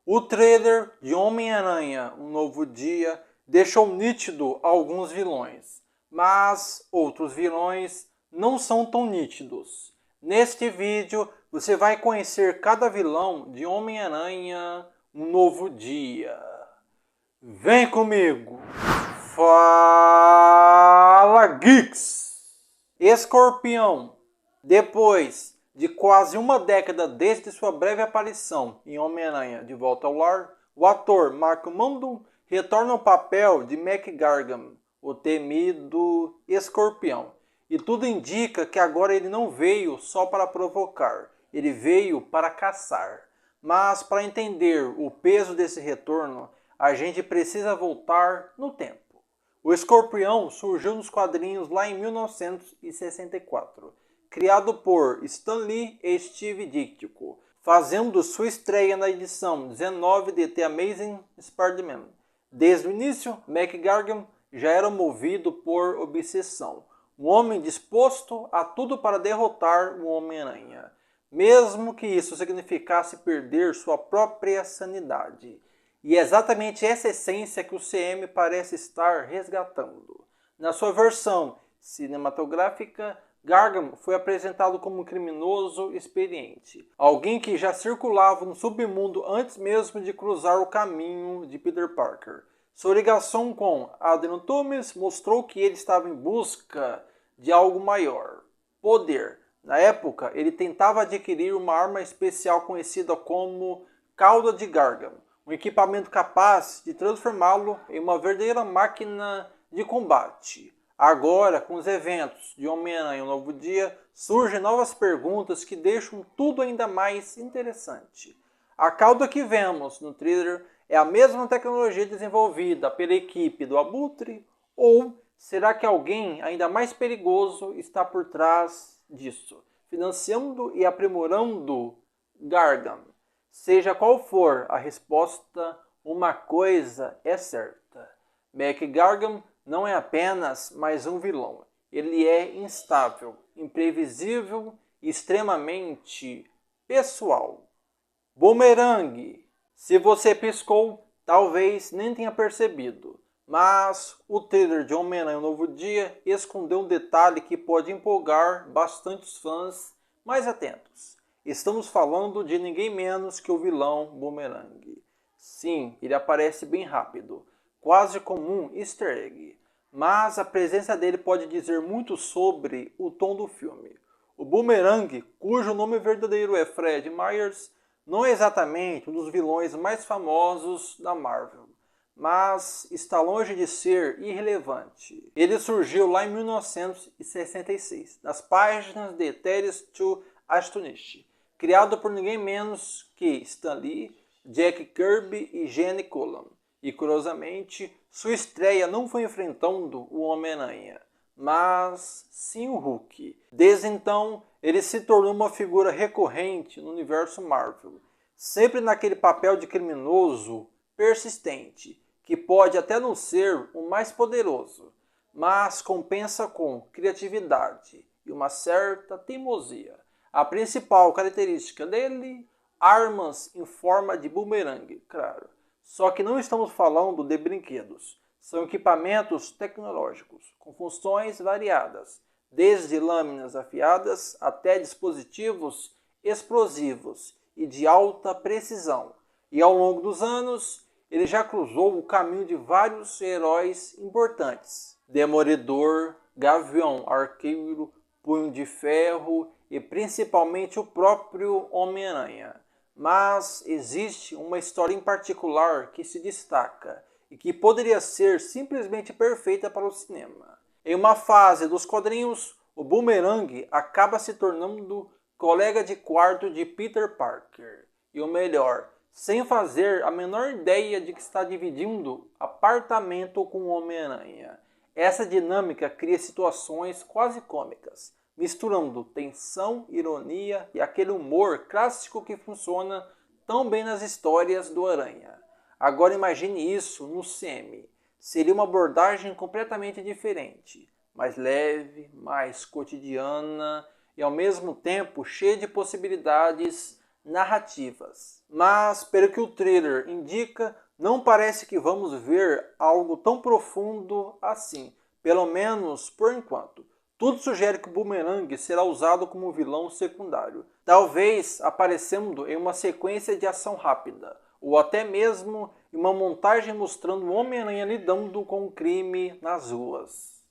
O trailer de Homem-Aranha Um Novo Dia deixou nítido alguns vilões, mas outros vilões não são tão nítidos. Neste vídeo você vai conhecer cada vilão de Homem-Aranha Um Novo Dia. Vem comigo! Fala Geeks! Escorpião. Depois de quase uma década desde sua breve aparição em Homem-Aranha de Volta ao Lar, o ator Mark Ruffalo retorna ao papel de Mac Gargan, o temido Escorpião. E tudo indica que agora ele não veio só para provocar, ele veio para caçar. Mas para entender o peso desse retorno, a gente precisa voltar no tempo. O Escorpião surgiu nos quadrinhos lá em 1964, criado por Stan Lee e Steve Ditko, fazendo sua estreia na edição 19 de The Amazing Spider-Man. Desde o início, Mac Gargan já era movido por obsessão, um homem disposto a tudo para derrotar o Homem-Aranha, mesmo que isso significasse perder sua própria sanidade. E é exatamente essa essência que o CM parece estar resgatando. Na sua versão cinematográfica, Gargan foi apresentado como um criminoso experiente, alguém que já circulava no submundo antes mesmo de cruzar o caminho de Peter Parker. Sua ligação com Adrian Toomes mostrou que ele estava em busca de algo maior, poder. Na época, ele tentava adquirir uma arma especial conhecida como Cauda de Gargan, um equipamento capaz de transformá-lo em uma verdadeira máquina de combate. Agora, com os eventos de Homem-Aranha Um Novo Dia, surgem novas perguntas que deixam tudo ainda mais interessante. A cauda que vemos no trailer é a mesma tecnologia desenvolvida pela equipe do Abutre? Ou será que alguém ainda mais perigoso está por trás disso, financiando e aprimorando Gargan? Seja qual for a resposta, uma coisa é certa. Mac Gargan não é apenas mais um vilão. Ele é instável, imprevisível e extremamente pessoal. Boomerang. Se você piscou, talvez nem tenha percebido. Mas o trailer de Homem-Aranha Um Novo Dia escondeu um detalhe que pode empolgar bastante os fãs mais atentos. Estamos falando de ninguém menos que o vilão Boomerang. Sim, ele aparece bem rápido, quase como um easter egg. Mas a presença dele pode dizer muito sobre o tom do filme. O Boomerang, cujo nome verdadeiro é Fred Myers, não é exatamente um dos vilões mais famosos da Marvel, mas está longe de ser irrelevante. Ele surgiu lá em 1966, nas páginas de Tales to Astonish, criado por ninguém menos que Stan Lee, Jack Kirby e Gene Colan. E, curiosamente, sua estreia não foi enfrentando o Homem-Aranha, mas sim o Hulk. Desde então, ele se tornou uma figura recorrente no universo Marvel, sempre naquele papel de criminoso persistente, que pode até não ser o mais poderoso, mas compensa com criatividade e uma certa teimosia. A principal característica dele, armas em forma de boomerang, claro. Só que não estamos falando de brinquedos. São equipamentos tecnológicos, com funções variadas, desde lâminas afiadas até dispositivos explosivos e de alta precisão. E ao longo dos anos, ele já cruzou o caminho de vários heróis importantes. Demolidor, Gavião Arqueiro, Punho de Ferro e principalmente o próprio Homem-Aranha. Mas existe uma história em particular que se destaca e que poderia ser simplesmente perfeita para o cinema. Em uma fase dos quadrinhos, o Boomerang acaba se tornando colega de quarto de Peter Parker. E o melhor, sem fazer a menor ideia de que está dividindo apartamento com o Homem-Aranha. Essa dinâmica cria situações quase cômicas, misturando tensão, ironia e aquele humor clássico que funciona tão bem nas histórias do Aranha. Agora imagine isso no CM. Seria uma abordagem completamente diferente, mais leve, mais cotidiana e ao mesmo tempo cheia de possibilidades narrativas. Mas, pelo que o trailer indica, não parece que vamos ver algo tão profundo assim, pelo menos por enquanto. Tudo sugere que o Boomerang será usado como vilão secundário, talvez aparecendo em uma sequência de ação rápida, ou até mesmo em uma montagem mostrando o Homem-Aranha lidando com o crime nas ruas.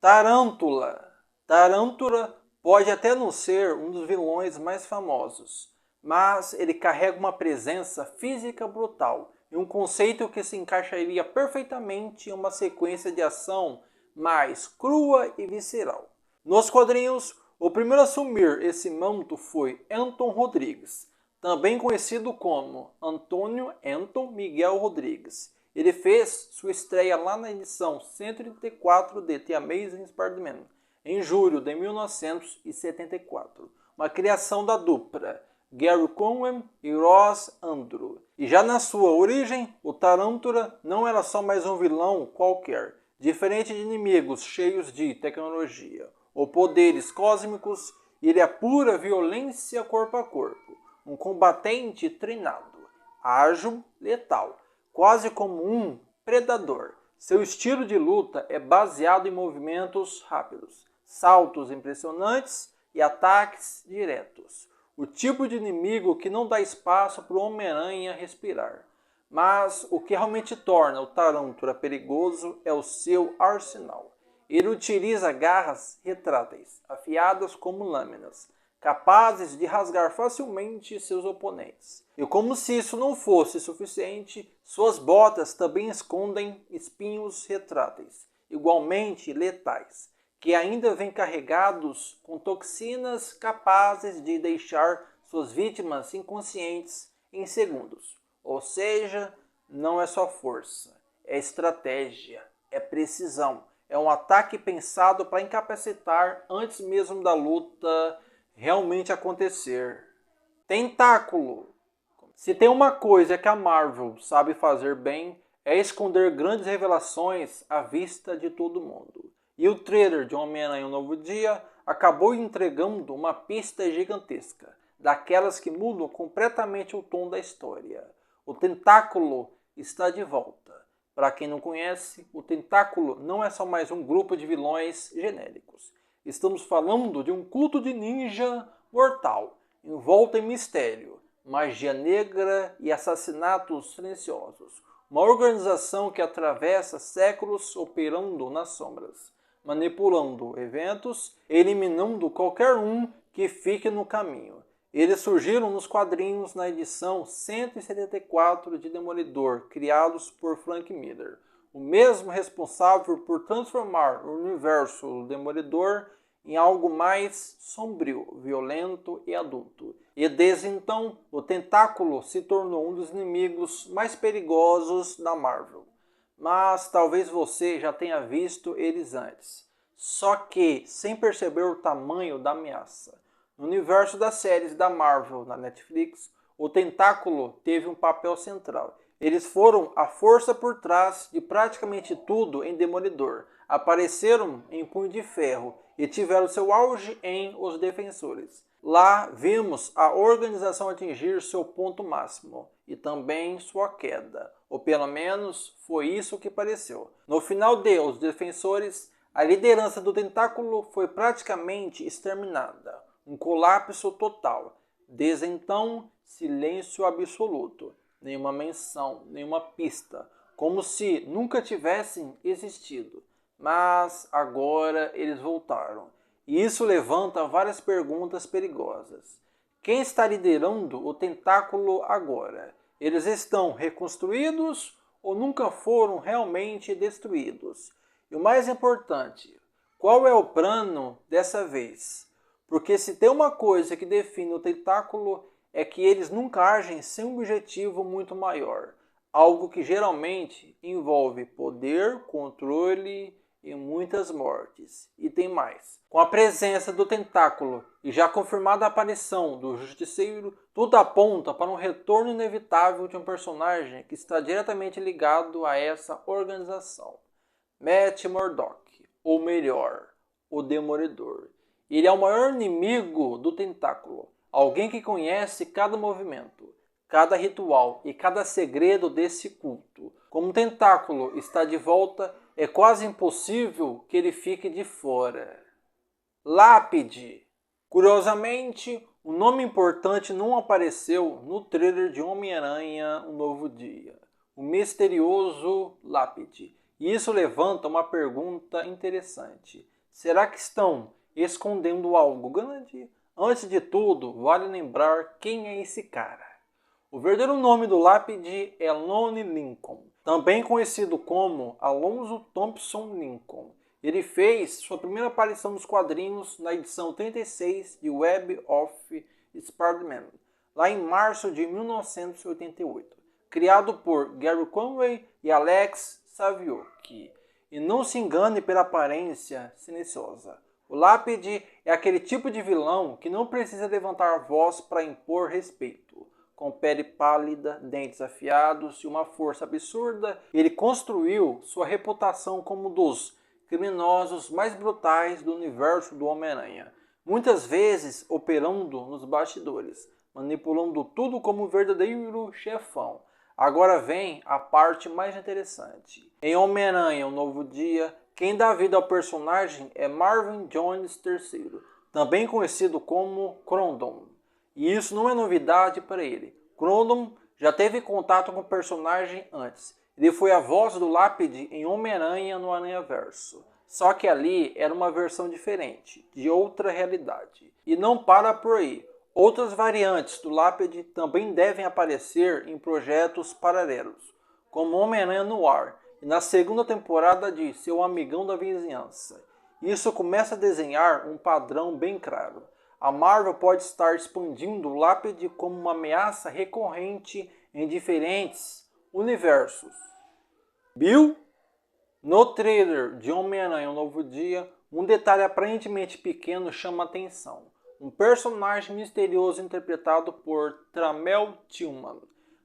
Tarântula. Tarântula pode até não ser um dos vilões mais famosos, mas ele carrega uma presença física brutal e um conceito que se encaixaria perfeitamente em uma sequência de ação mais crua e visceral. Nos quadrinhos, o primeiro a assumir esse manto foi Anton Rodrigues, também conhecido como Antônio Anton Miguel Rodrigues. Ele fez sua estreia lá na edição 134 de The Amazing Spider-Man, em julho de 1974, uma criação da dupla Gary Conway e Ross Andru. E já na sua origem, o Tarântula não era só mais um vilão qualquer, diferente de inimigos cheios de tecnologia ou poderes cósmicos, ele é pura violência corpo a corpo, um combatente treinado, ágil, letal, quase como um predador. Seu estilo de luta é baseado em movimentos rápidos, saltos impressionantes e ataques diretos. O tipo de inimigo que não dá espaço para o Homem-Aranha respirar. Mas o que realmente torna o Tarântula perigoso é o seu arsenal. Ele utiliza garras retráteis, afiadas como lâminas, capazes de rasgar facilmente seus oponentes. E como se isso não fosse suficiente, suas botas também escondem espinhos retráteis, igualmente letais, que ainda vêm carregados com toxinas capazes de deixar suas vítimas inconscientes em segundos. Ou seja, não é só força, é estratégia, é precisão, é um ataque pensado para incapacitar antes mesmo da luta realmente acontecer. Tentáculo. Se tem uma coisa que a Marvel sabe fazer bem, é esconder grandes revelações à vista de todo mundo. E o trailer de Homem-Aranha Um Novo Dia acabou entregando uma pista gigantesca, daquelas que mudam completamente o tom da história. O Tentáculo está de volta. Para quem não conhece, o Tentáculo não é só mais um grupo de vilões genéricos. Estamos falando de um culto de ninja mortal, envolto em mistério, magia negra e assassinatos silenciosos. Uma organização que atravessa séculos operando nas sombras, manipulando eventos, eliminando qualquer um que fique no caminho. Eles surgiram nos quadrinhos na edição 174 de Demolidor, criados por Frank Miller, o mesmo responsável por transformar o universo do Demolidor em algo mais sombrio, violento e adulto. E desde então, o Tentáculo se tornou um dos inimigos mais perigosos da Marvel. Mas talvez você já tenha visto eles antes, só que sem perceber o tamanho da ameaça. No universo das séries da Marvel na Netflix, o Tentáculo teve um papel central. Eles foram a força por trás de praticamente tudo em Demolidor. Apareceram em Punho de Ferro e tiveram seu auge em Os Defensores. Lá vimos a organização atingir seu ponto máximo e também sua queda, ou pelo menos foi isso que pareceu. No final de Os Defensores, a liderança do Tentáculo foi praticamente exterminada. Um colapso total. Desde então, silêncio absoluto. Nenhuma menção, nenhuma pista. Como se nunca tivessem existido. Mas agora eles voltaram. E isso levanta várias perguntas perigosas. Quem está liderando o Tentáculo agora? Eles estão reconstruídos ou nunca foram realmente destruídos? E o mais importante, qual é o plano dessa vez? Porque se tem uma coisa que define o Tentáculo é que eles nunca agem sem um objetivo muito maior. Algo que geralmente envolve poder, controle e muitas mortes. E tem mais. Com a presença do Tentáculo e já confirmada a aparição do Justiceiro, tudo aponta para um retorno inevitável de um personagem que está diretamente ligado a essa organização. Matt Murdock, ou melhor, o Demolidor. Ele é o maior inimigo do Tentáculo, alguém que conhece cada movimento, cada ritual e cada segredo desse culto. Como o tentáculo está de volta, é quase impossível que ele fique de fora. Lápide. Curiosamente, um nome importante não apareceu no trailer de Homem-Aranha Um Novo Dia. O misterioso Lápide. E isso levanta uma pergunta interessante. Será que estão escondendo algo grande? Antes de tudo, vale lembrar quem é esse cara. O verdadeiro nome do Lápide é Lonnie Lincoln, também conhecido como Alonzo Thompson Lincoln. Ele fez sua primeira aparição nos quadrinhos na edição 36 de Web of Spider-Man, lá em março de 1988, criado por Gary Conway e Alex Saviocchi. E não se engane pela aparência silenciosa. O Lápide é aquele tipo de vilão que não precisa levantar a voz para impor respeito. Com pele pálida, dentes afiados e uma força absurda, ele construiu sua reputação como um dos criminosos mais brutais do universo do Homem-Aranha, muitas vezes operando nos bastidores, manipulando tudo como um verdadeiro chefão. Agora vem a parte mais interessante. Em Homem-Aranha Um Novo Dia, quem dá vida ao personagem é Marvin Jones III, também conhecido como Crondon. E isso não é novidade para ele. Crondon já teve contato com o personagem antes. Ele foi a voz do Lápide em Homem-Aranha no Aranhaverso. Só que ali era uma versão diferente, de outra realidade. E não para por aí. Outras variantes do Lápide também devem aparecer em projetos paralelos, como Homem-Aranha no Ar, e na segunda temporada de Seu Amigão da Vizinhança. Isso começa a desenhar um padrão bem claro. A Marvel pode estar expandindo o Lápide como uma ameaça recorrente em diferentes universos. Bill? No trailer de Homem-Aranha Um Novo Dia, um detalhe aparentemente pequeno chama atenção. Um personagem misterioso interpretado por Tramel Tillman.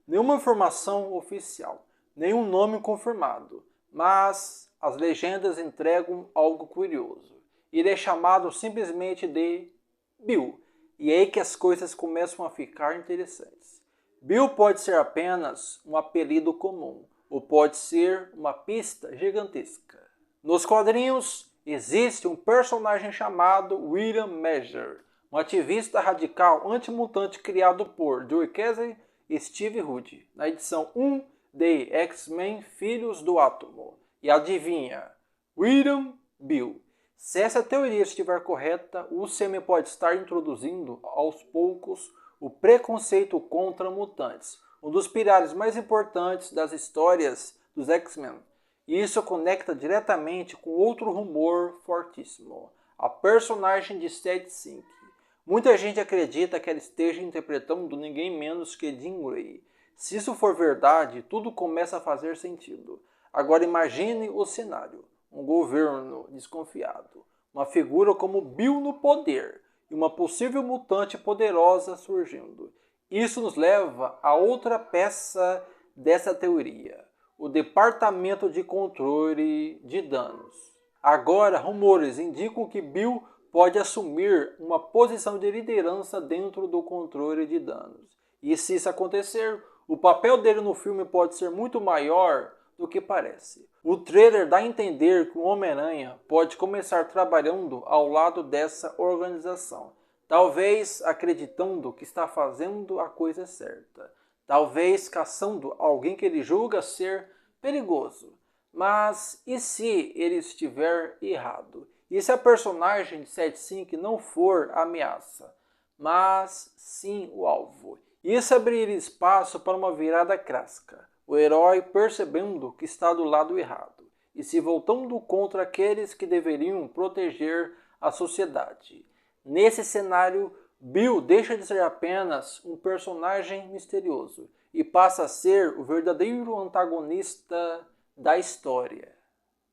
Nenhuma informação oficial, nenhum nome confirmado, mas as legendas entregam algo curioso. Ele é chamado simplesmente de Bill, e é aí que as coisas começam a ficar interessantes. Bill pode ser apenas um apelido comum, ou pode ser uma pista gigantesca. Nos quadrinhos, existe um personagem chamado William Major, um ativista radical antimutante criado por Joe Casey e Steve Rude, na edição 1 de X-Men Filhos do Átomo. E adivinha? William Bill. Se essa teoria estiver correta, o UCM pode estar introduzindo aos poucos o preconceito contra mutantes, um dos pilares mais importantes das histórias dos X-Men. E isso conecta diretamente com outro rumor fortíssimo, a personagem de Setsink. Muita gente acredita que ela esteja interpretando ninguém menos que Jean Grey. Se isso for verdade, tudo começa a fazer sentido. Agora imagine o cenário. Um governo desconfiado, uma figura como Bill no poder e uma possível mutante poderosa surgindo. Isso nos leva a outra peça dessa teoria, o Departamento de Controle de Danos. Agora, rumores indicam que Bill pode assumir uma posição de liderança dentro do controle de danos. E se isso acontecer, o papel dele no filme pode ser muito maior do que parece. O trailer dá a entender que o Homem-Aranha pode começar trabalhando ao lado dessa organização, talvez acreditando que está fazendo a coisa certa, talvez caçando alguém que ele julga ser perigoso. Mas e se ele estiver errado? E se a personagem de Setsink não for a ameaça, mas sim o alvo? Isso abriria espaço para uma virada clássica. O herói percebendo que está do lado errado e se voltando contra aqueles que deveriam proteger a sociedade. Nesse cenário, Bill deixa de ser apenas um personagem misterioso e passa a ser o verdadeiro antagonista da história.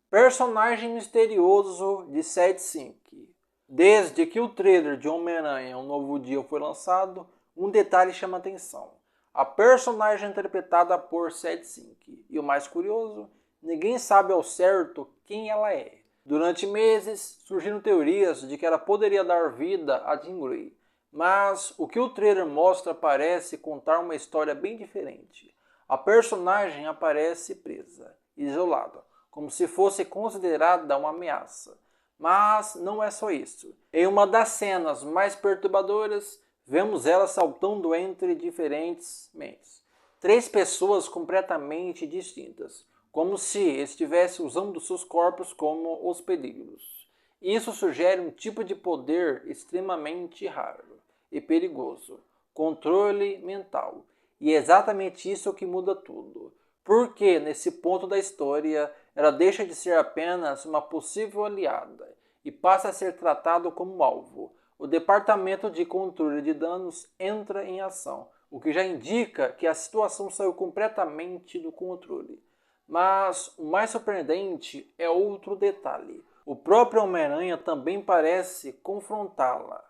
Personagem misterioso de Setsink. Desde que o trailer de Homem-Aranha Um Novo Dia foi lançado, um detalhe chama atenção. A personagem interpretada por Setsink. E o mais curioso, ninguém sabe ao certo quem ela é. Durante meses, surgiram teorias de que ela poderia dar vida a Jean Grey, Mas o que o trailer mostra parece contar uma história bem diferente. A personagem aparece presa, isolada, como se fosse considerada uma ameaça. Mas não é só isso. Em uma das cenas mais perturbadoras, vemos ela saltando entre diferentes mentes. Três pessoas completamente distintas, como se estivesse usando seus corpos como hospedeiros. Isso sugere um tipo de poder extremamente raro e perigoso, controle mental. E é exatamente isso que muda tudo. Porque nesse ponto da história ela deixa de ser apenas uma possível aliada e passa a ser tratado como alvo. O Departamento de Controle de Danos entra em ação, o que já indica que a situação saiu completamente do controle. Mas o mais surpreendente é outro detalhe. O próprio Homem-Aranha também parece confrontá-la.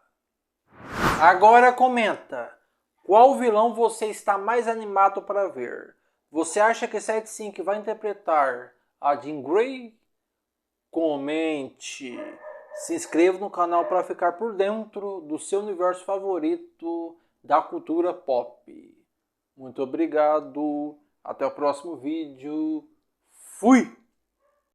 Agora comenta, qual vilão você está mais animado para ver? Você acha que Seth Sink vai interpretar a Jean Grey? Comente, se inscreva no canal para ficar por dentro do seu universo favorito da cultura pop. Muito obrigado, até o próximo vídeo, fui!